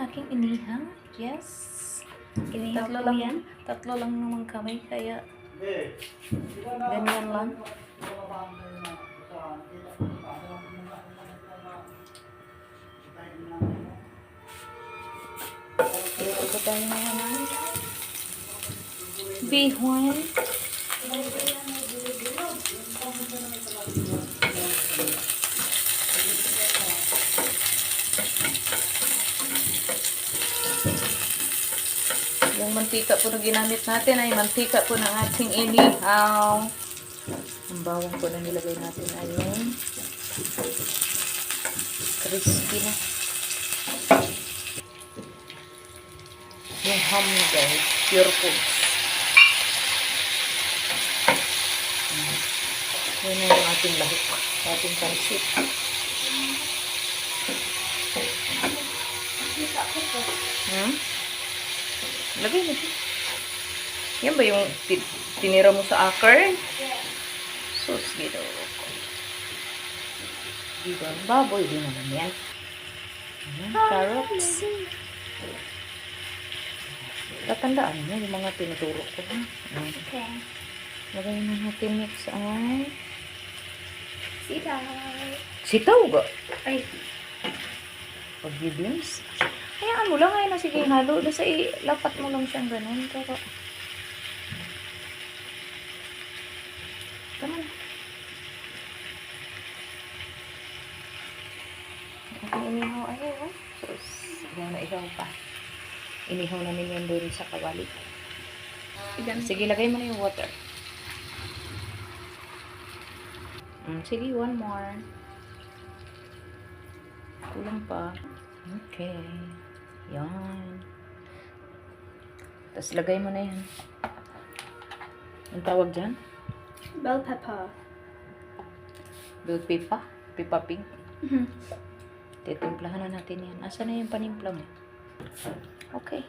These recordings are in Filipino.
aking inihaw. Yes. Inihaw Tatlo po lang, yan? tatlo lang naman kami, kaya ganyan lang. Dito ko tayo ngayon ng bihon. Yung mantika po na ginamit natin ay mantika po ng ating inihaw. Ang bawang po na nilagay natin ay yung crispy na. Yung ham na guys, pure foods. Yan na yung ating lahok, ating pansit. Lagay mo. Yan ba yung tinira mo sa akar? Sus, gito. Diba? Baboy din naman yan. Carrots. Tatandaan mo yung mga tinuturo ko. Okay. Lagay na natin next ay Sitaw. sitaw ba? Ay. Pag-beans. Hayaan mo lang, ay na sige halo. Basta ilapat mo lang siyang ganun. Pero, tama na. Ating inihaw ay, oh. Sus, ihaw na ihaw pa. Inihaw namin yan doon sa kawali. Sige, lagay mo na yung water. Sige, one more. Kulang pa. Okay. Yan. Tapos lagay mo na yan. Ang tawag dyan? Bell pepper. Bell pepper? Peppa pig? Titimplahan na natin yan. Asa na yung panimpla mo? Okay.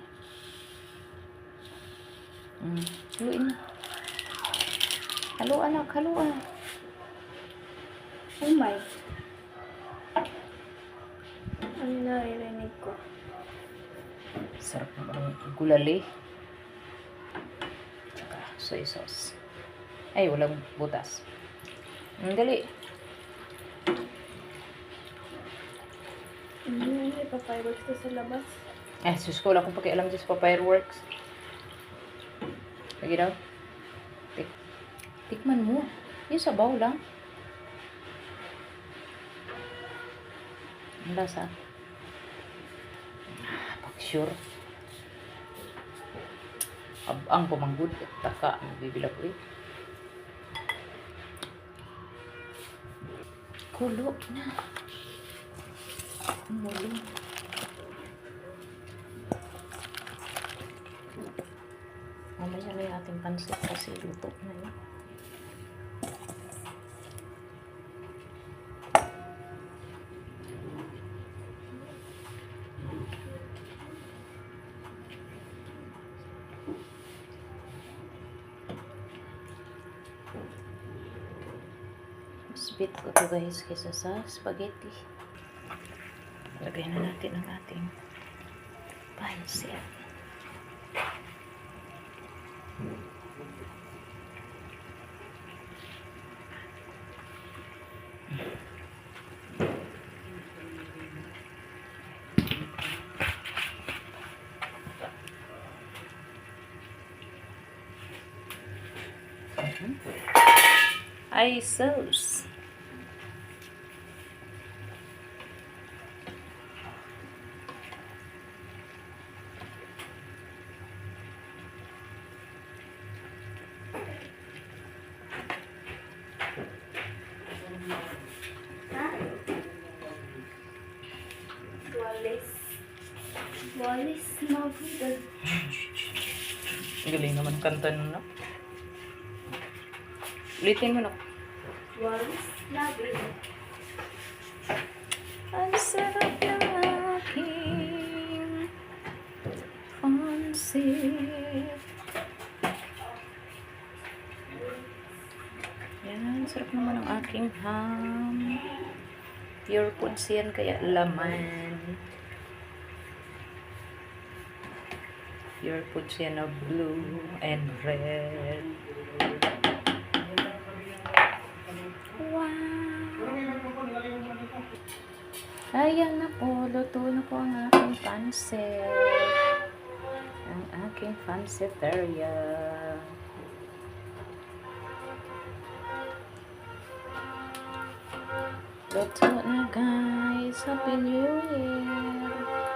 Haluin na. Halo anak, halo anak. Oh my. Ano na narinig ko? Sarap ng gulali. Tsaka soy sauce. Ay, walang butas. Dali. May pa-fireworks ko sa labas. Sus ko, wala akong pakialam dyan sa fireworks. Lagi daw. Tikman mo. Yung sabaw lang. Ang lasa. Pag sure. Abang pumanggod. Taka. Bibila ko eh. Kulo na. Mulo. Mamaya na yung ating pansit kasi luto na yun. Sweet ko to guys kaysa sa spaghetti. Lagay na natin ang ating pansit. Ay, sauce. Walis na good. Galing naman kanta nun, no? Ulitin mo, no? Walis na good. Ang sarap ng aking pansit. Yan, sarap naman ang aking ham. Pure foods yan, kaya laman. Pure foods yan na blue and red. Ayan na po, luto na po ang aking pancit. Ang aking panciteria. Luto na guys. Happy New Year!